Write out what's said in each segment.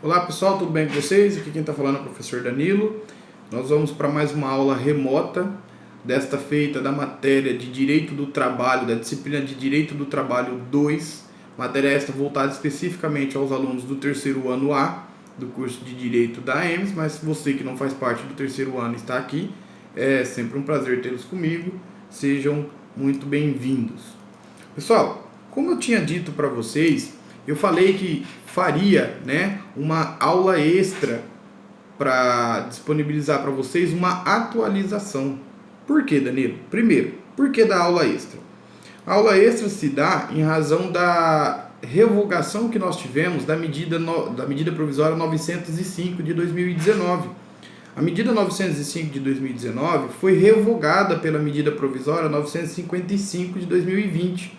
Olá pessoal, tudo bem com vocês? Aqui quem está falando é o professor Danilo. Nós vamos para mais uma aula remota, desta feita da matéria de Direito do Trabalho, da disciplina de Direito do Trabalho 2, matéria esta voltada especificamente aos alunos do terceiro ano A, do curso de Direito da AEMS, mas você que não faz parte do terceiro ano está aqui, é sempre um prazer tê-los comigo, sejam muito bem-vindos. Pessoal, como eu tinha dito para vocês, eu falei que faria, uma aula extra para disponibilizar para vocês uma atualização. Por que, Danilo? Primeiro, por que da aula extra? A aula extra se dá em razão da revogação que nós tivemos da medida provisória 905 de 2019. A medida 905 de 2019 foi revogada pela medida provisória 955 de 2020.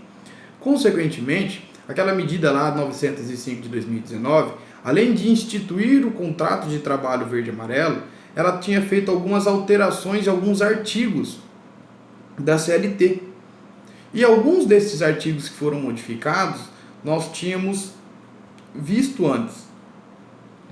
Consequentemente, aquela medida lá, 905 de 2019, além de instituir o contrato de trabalho verde-amarelo, ela tinha feito algumas alterações em alguns artigos da CLT. E alguns desses artigos que foram modificados, nós tínhamos visto antes.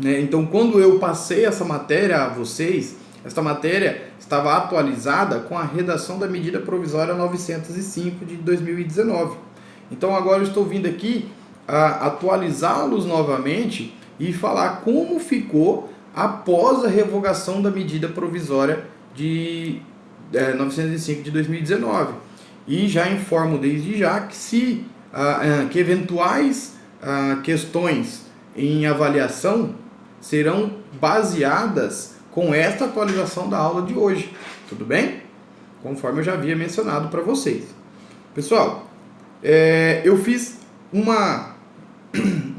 Então, quando eu passei essa matéria a vocês, essa matéria estava atualizada com a redação da medida provisória 905 de 2019. Então agora eu estou vindo aqui a atualizá-los novamente e falar como ficou após a revogação da medida provisória de 905 de 2019. E já informo desde já que que eventuais questões em avaliação serão baseadas com esta atualização da aula de hoje. Tudo bem? Conforme eu já havia mencionado para vocês. Pessoal, eu fiz uma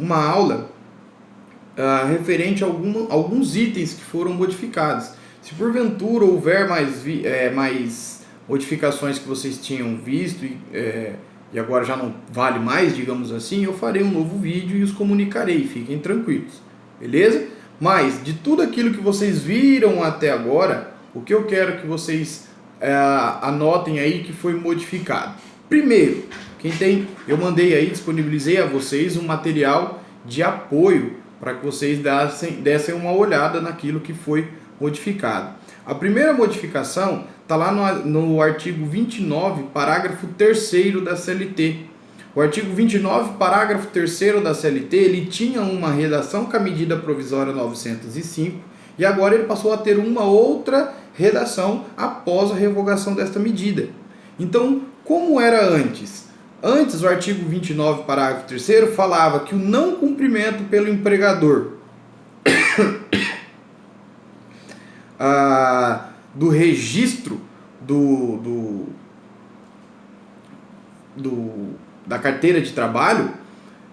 aula referente a alguns itens que foram modificados. Se porventura houver mais modificações que vocês tinham visto e agora já não vale mais, digamos assim, eu farei um novo vídeo e os comunicarei, fiquem tranquilos, beleza? Mas de tudo aquilo que vocês viram até agora, o que eu quero que vocês anotem aí que foi modificado. Primeiro, eu mandei aí, disponibilizei a vocês um material de apoio para que vocês dessem uma olhada naquilo que foi modificado. A primeira modificação está lá no artigo 29, parágrafo 3º da CLT. O artigo 29, parágrafo 3º da CLT, ele tinha uma redação com a medida provisória 905 e agora ele passou a ter uma outra redação após a revogação desta medida. Então, como era antes? Antes, o artigo 29, parágrafo 3º, falava que o não cumprimento pelo empregador do registro da carteira de trabalho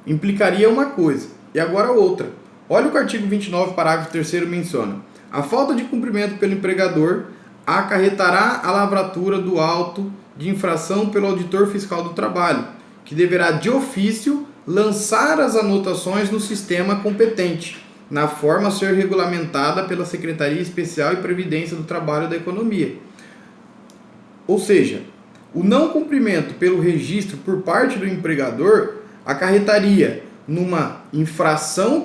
implicaria uma coisa, e agora outra. Olha o que o artigo 29, parágrafo 3º menciona. A falta de cumprimento pelo empregador acarretará a lavratura do auto de infração pelo auditor fiscal do trabalho, que deverá de ofício lançar as anotações no sistema competente, na forma a ser regulamentada pela Secretaria Especial e Previdência do Trabalho e da Economia. Ou seja, o não cumprimento pelo registro por parte do empregador acarretaria numa infração,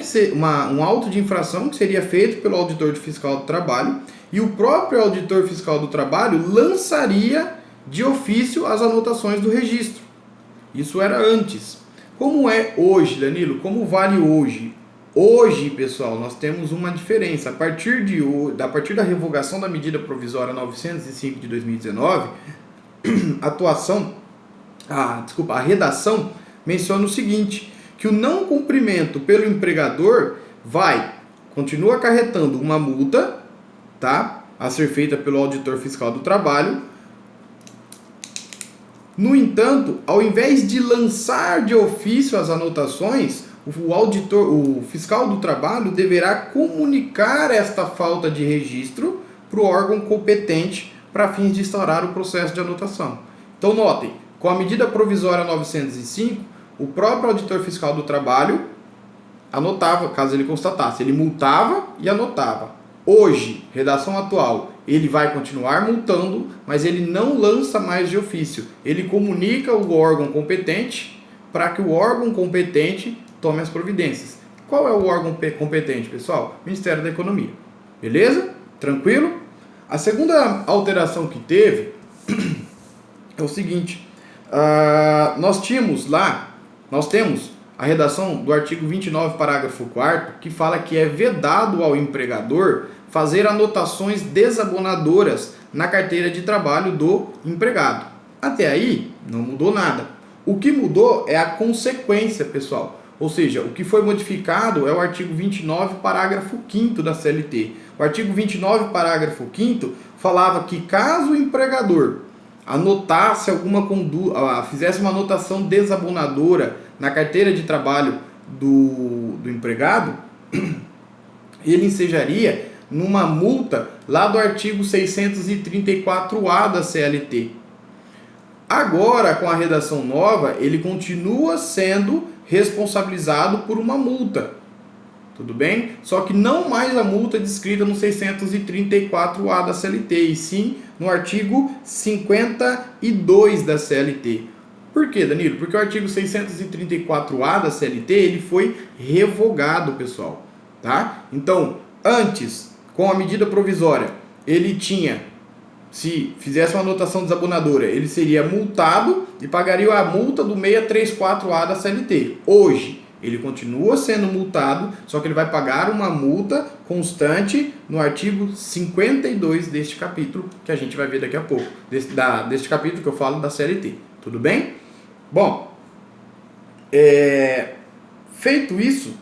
um auto de infração que seria feito pelo auditor fiscal do trabalho, e o próprio auditor fiscal do trabalho lançaria de ofício as anotações do registro. Isso era antes. Como é hoje, Danilo? Como vale hoje? Hoje, pessoal, nós temos uma diferença. A partir da revogação da medida provisória 905 de 2019, a redação menciona o seguinte, que o não cumprimento pelo empregador continua acarretando uma multa, a ser feita pelo auditor fiscal do trabalho. No entanto, ao invés de lançar de ofício as anotações, o fiscal do trabalho deverá comunicar esta falta de registro para o órgão competente para fins de instaurar o processo de anotação. Então notem, com a medida provisória 905, o próprio auditor fiscal do trabalho anotava, caso ele constatasse, ele multava e anotava. Hoje, redação atual, ele vai continuar multando, mas ele não lança mais de ofício. Ele comunica o órgão competente para que o órgão competente tome as providências. Qual é o órgão competente, pessoal? Ministério da Economia. Beleza? Tranquilo? A segunda alteração que teve é o seguinte, nós temos a redação do artigo 29, parágrafo 4º, que fala que é vedado ao empregador fazer anotações desabonadoras na carteira de trabalho do empregado. Até aí, não mudou nada. O que mudou é a consequência, pessoal. Ou seja, o que foi modificado é o artigo 29, parágrafo 5º da CLT. O artigo 29, parágrafo 5º falava que caso o empregador anotasse fizesse uma anotação desabonadora na carteira de trabalho do empregado, ele ensejaria numa multa lá do artigo 634A da CLT. Agora, com a redação nova, ele continua sendo responsabilizado por uma multa. Tudo bem? Só que não mais a multa descrita no 634A da CLT, e sim no artigo 52 da CLT. Por quê, Danilo? Porque o artigo 634A da CLT ele foi revogado, pessoal. Tá? Então, antes, com a medida provisória, ele tinha, se fizesse uma anotação desabonadora, ele seria multado e pagaria a multa do 634A da CLT. Hoje, ele continua sendo multado, só que ele vai pagar uma multa constante no artigo 52 deste capítulo, que a gente vai ver daqui a pouco, deste capítulo que eu falo da CLT. Tudo bem? Bom, feito isso,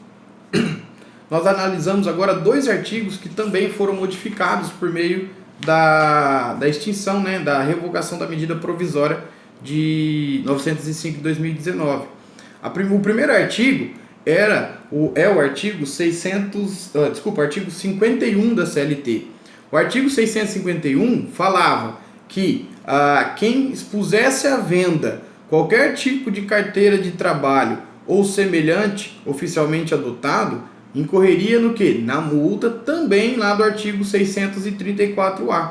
nós analisamos agora 2 artigos que também foram modificados por meio da extinção, né, da revogação da medida provisória de 905 de 2019. O primeiro artigo é o artigo artigo 51 da CLT. O artigo 651 falava que quem expusesse à venda qualquer tipo de carteira de trabalho ou semelhante oficialmente adotado, incorreria no quê? Na multa também lá do artigo 634A.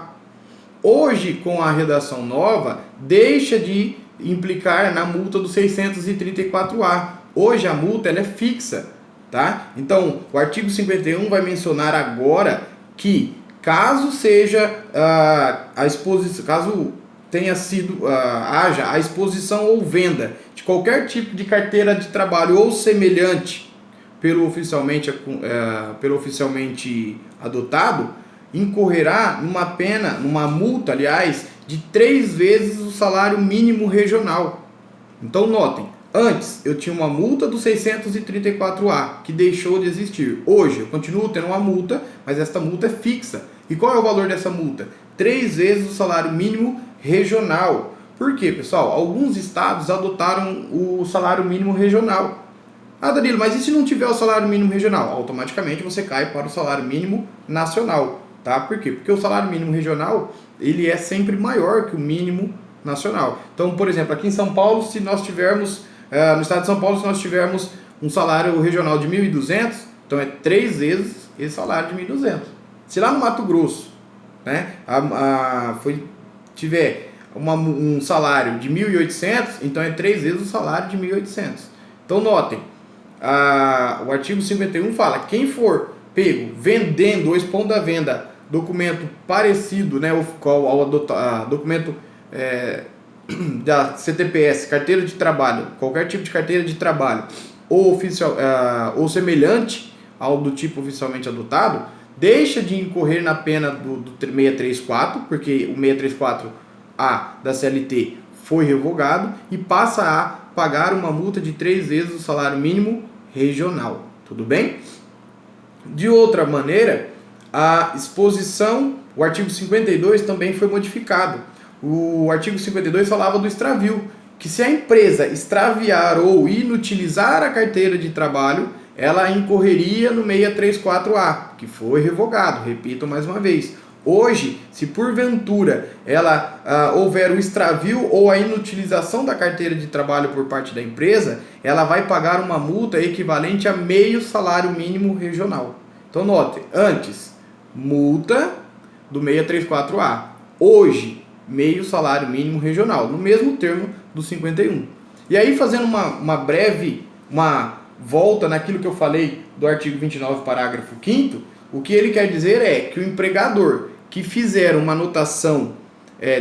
Hoje, com a redação nova, deixa de implicar na multa do 634A. Hoje a multa ela é fixa, tá? Então, o artigo 51 vai mencionar agora que caso haja a exposição ou venda de qualquer tipo de carteira de trabalho ou semelhante pelo oficialmente adotado, incorrerá numa multa, aliás, de 3 vezes o salário mínimo regional. Então notem, antes eu tinha uma multa do 634A, que deixou de existir. Hoje eu continuo tendo uma multa, mas esta multa é fixa. E qual é o valor dessa multa? 3 vezes o salário mínimo regional. Por quê, pessoal? Alguns estados adotaram o salário mínimo regional. Ah, Danilo, mas e se não tiver o salário mínimo regional? Automaticamente você cai para o salário mínimo nacional. Tá? Por quê? Porque o salário mínimo regional ele é sempre maior que o mínimo nacional. Então, por exemplo, aqui em São Paulo, se nós tivermos, no estado de São Paulo, se nós tivermos um salário regional de 1.200, então é 3 vezes esse salário de 1.200. Se lá no Mato Grosso, né, tiver um salário de 1.800, então é 3 vezes o salário de 1.800. Então, notem, o artigo 51 fala, quem for pego vendendo ou expondo à venda documento parecido, né, documento da CTPS, carteira de trabalho, qualquer tipo de carteira de trabalho ou semelhante ao do tipo oficialmente adotado, deixa de incorrer na pena do 634, porque o 634A da CLT foi revogado, e passa a pagar uma multa de 3 vezes o salário mínimo regional. Tudo bem? De outra maneira, a exposição, o artigo 52 também foi modificado. O artigo 52 falava do extravio, que se a empresa extraviar ou inutilizar a carteira de trabalho, ela incorreria no 634A, que foi revogado, repito mais uma vez. Hoje, se porventura houver o extravio ou a inutilização da carteira de trabalho por parte da empresa, ela vai pagar uma multa equivalente a meio salário mínimo regional. Então note, antes, multa do 634A. Hoje, meio salário mínimo regional, no mesmo termo do 51. E aí, fazendo uma volta naquilo que eu falei do artigo 29, parágrafo 5º, o que ele quer dizer é que o empregador que fizer uma anotação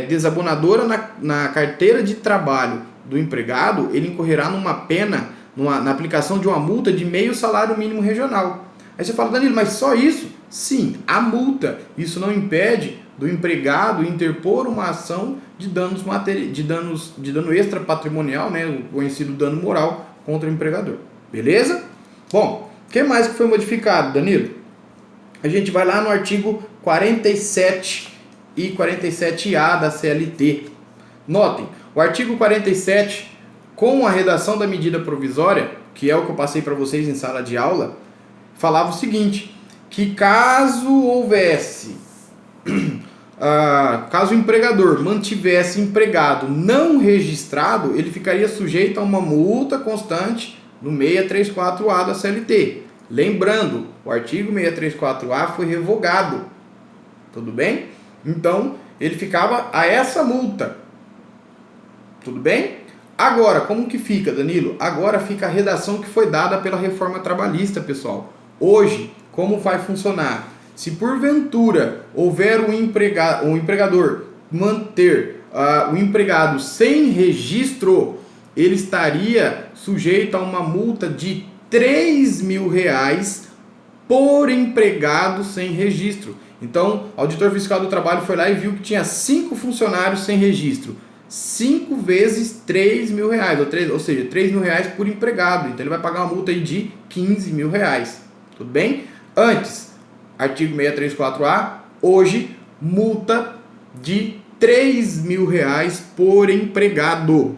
desabonadora na carteira de trabalho do empregado, ele incorrerá numa pena, na aplicação de uma multa de meio salário mínimo regional. Aí você fala, Danilo, mas só isso? Sim, a multa. Isso não impede do empregado interpor uma ação de dano extra patrimonial, né, o conhecido dano moral, contra o empregador. Beleza? Bom, o que mais que foi modificado, Danilo? A gente vai lá no artigo 47 e 47A da CLT. Notem, o artigo 47, com a redação da medida provisória, que é o que eu passei para vocês em sala de aula, falava o seguinte, que caso houvesse, caso o empregador mantivesse empregado não registrado, ele ficaria sujeito a uma multa constante no 634A da CLT. Lembrando, o artigo 634A foi revogado, tudo bem? Então, ele ficava a essa multa, tudo bem? Agora, como que fica, Danilo? Agora fica a redação que foi dada pela reforma trabalhista, pessoal. Hoje, como vai funcionar? Se porventura houver um empregador manter o empregado sem registro, ele estaria sujeito a uma multa de R$3.000 por empregado sem registro. Então, o auditor fiscal do trabalho foi lá e viu que tinha 5 funcionários sem registro. 5 vezes R$3.000, ou seja, R$3.000 por empregado. Então, ele vai pagar uma multa aí de R$15.000. Tudo bem? Antes, artigo 634A, hoje, multa de R$3.000 por empregado.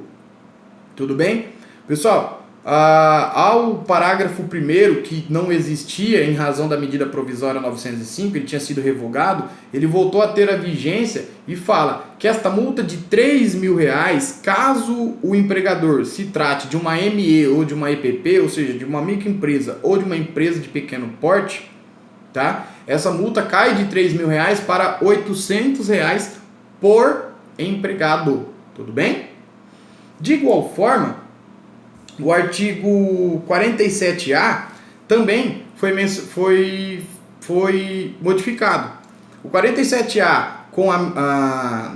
Tudo bem? Pessoal, ao parágrafo 1º, que não existia em razão da medida provisória 905, ele tinha sido revogado, ele voltou a ter a vigência e fala que esta multa de R$3.000, caso o empregador se trate de uma ME ou de uma EPP, ou seja, de uma microempresa ou de uma empresa de pequeno porte, tá? Essa multa cai de R$3.000 para R$800 por empregado, tudo bem? De igual forma, o artigo 47A também foi modificado. O 47A,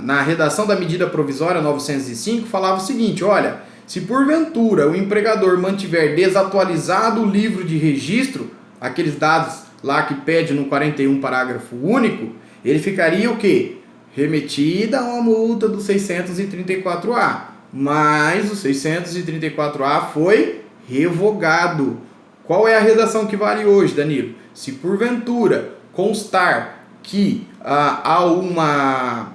na redação da medida provisória 905, falava o seguinte, olha, se porventura o empregador mantiver desatualizado o livro de registro, aqueles dados lá que pede no 41 parágrafo único, ele ficaria o quê? Remetida a uma multa do 634A. Mas o 634A foi revogado. Qual é a redação que vale hoje, Danilo? Se porventura constar que há uma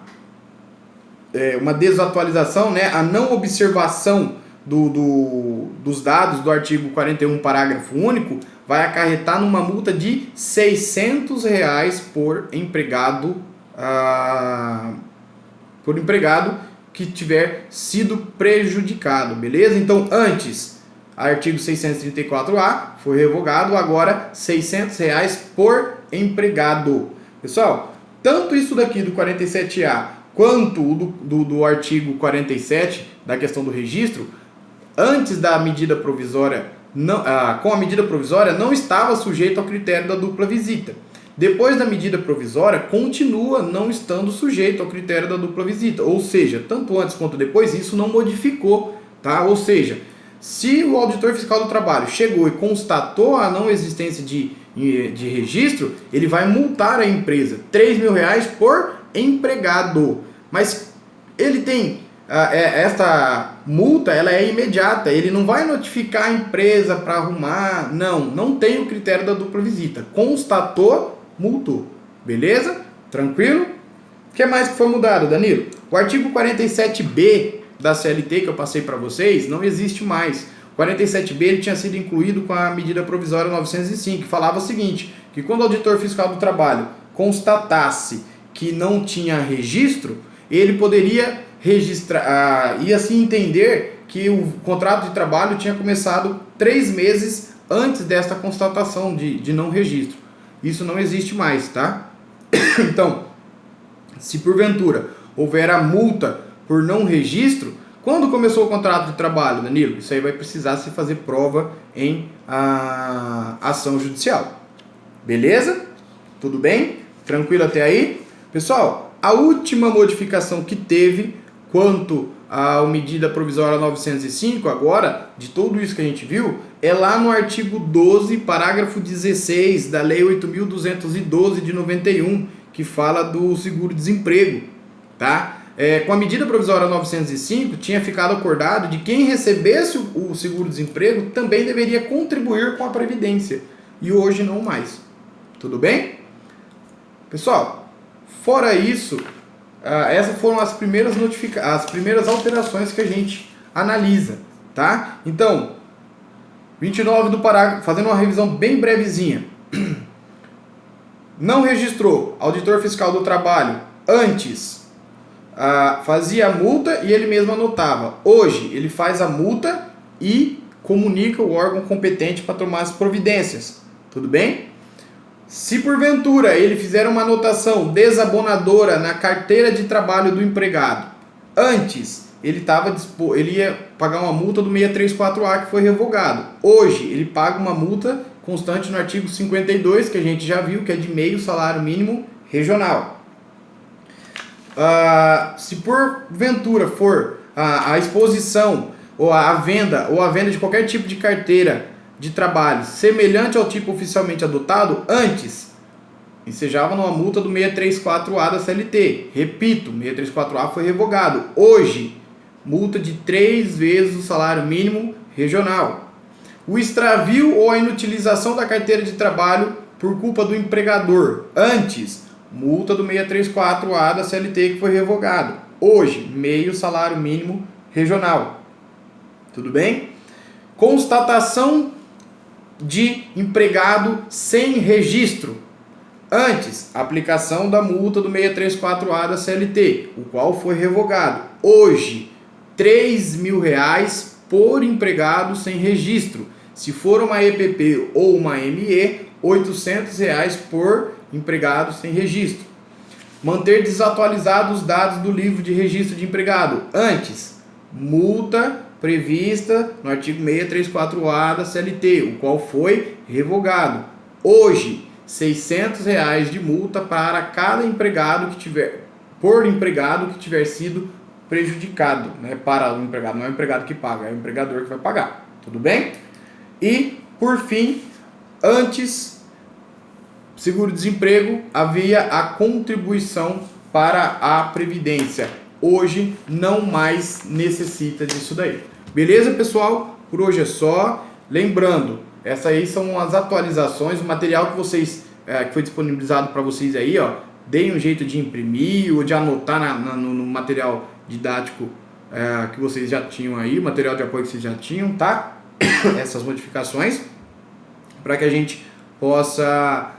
desatualização, né, a não observação dos dados do artigo 41, parágrafo único, vai acarretar numa multa de R$600 por empregado que tiver sido prejudicado, beleza? Então, antes, artigo 634A foi revogado, agora R$600 por empregado. Pessoal, tanto isso daqui do 47A quanto do artigo 47, da questão do registro, antes da medida provisória, com a medida provisória, não estava sujeito ao critério da dupla visita. Depois da medida provisória, continua não estando sujeito ao critério da dupla visita. Ou seja, tanto antes quanto depois, isso não modificou, tá? Ou seja, se o auditor fiscal do trabalho chegou e constatou a não existência de registro, ele vai multar a empresa R$3.000 por empregado. Mas ele tem esta multa, ela é imediata, ele não vai notificar a empresa para arrumar, não tem o critério da dupla visita. Constatou, multou. Beleza? Tranquilo? O que mais que foi mudado, Danilo? O artigo 47B da CLT que eu passei para vocês não existe mais. O 47B ele tinha sido incluído com a medida provisória 905, que falava o seguinte, que quando o auditor fiscal do trabalho constatasse que não tinha registro, ele poderia registrar e assim entender que o contrato de trabalho tinha começado 3 meses antes desta constatação de não registro. Isso não existe mais, tá? Então, se porventura houver a multa por não registro, Quando começou o contrato de trabalho, Danilo? Isso aí vai precisar se fazer prova em ação judicial. Beleza? Tudo bem? Tranquilo até aí? Pessoal, a última modificação que teve quanto à medida provisória 905, agora, de tudo isso que a gente viu, é lá no artigo 12, parágrafo 16 da Lei 8.212 de 91, que fala do seguro-desemprego, tá? Com a medida provisória 905, tinha ficado acordado de quem recebesse o seguro-desemprego também deveria contribuir com a Previdência, e hoje não mais. Tudo bem? Pessoal, fora isso, essas foram as primeiras alterações que a gente analisa, tá? Então, 29 do parágrafo, fazendo uma revisão bem brevezinha. Não registrou, auditor fiscal do trabalho, antes fazia a multa e ele mesmo anotava. Hoje, ele faz a multa e comunica o órgão competente para tomar as providências. Tudo bem? Se porventura ele fizer uma anotação desabonadora na carteira de trabalho do empregado, antes ele ia pagar uma multa do 634A que foi revogado. Hoje ele paga uma multa constante no artigo 52, que a gente já viu, que é de meio salário mínimo regional. Se porventura for a exposição ou a venda de qualquer tipo de carteira de trabalho semelhante ao tipo oficialmente adotado, antes ensejava numa multa do 634A da CLT. Repito, 634A foi revogado. Hoje, multa de 3 vezes o salário mínimo regional. O extravio ou a inutilização da carteira de trabalho por culpa do empregador. Antes, multa do 634A da CLT que foi revogado. Hoje, meio salário mínimo regional. Tudo bem? Constatação de empregado sem registro. Antes, aplicação da multa do 634A da CLT, o qual foi revogado. Hoje, R$3.000 por empregado sem registro. Se for uma EPP ou uma ME, R$800 por empregado sem registro. Manter desatualizados os dados do livro de registro de empregado. Antes, multa prevista no artigo 634A da CLT, o qual foi revogado. Hoje, R$600 de multa para cada empregado que tiver sido prejudicado, né? Para o empregado, não é o empregado que paga, é o empregador que vai pagar. Tudo bem? E, por fim, antes seguro-desemprego, havia a contribuição para a Previdência. Hoje não mais necessita disso daí. Beleza, pessoal? Por hoje é só. Lembrando, essas aí são as atualizações, o material que que foi disponibilizado para vocês aí, ó. Deem um jeito de imprimir ou de anotar no material didático que vocês já tinham aí, material de apoio que vocês já tinham, tá? Essas modificações, para que a gente possa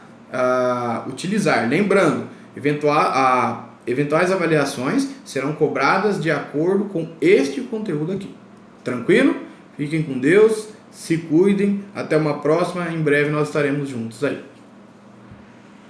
utilizar. Lembrando, eventuais avaliações serão cobradas de acordo com este conteúdo aqui. Tranquilo? Fiquem com Deus, se cuidem, até uma próxima, em breve nós estaremos juntos aí.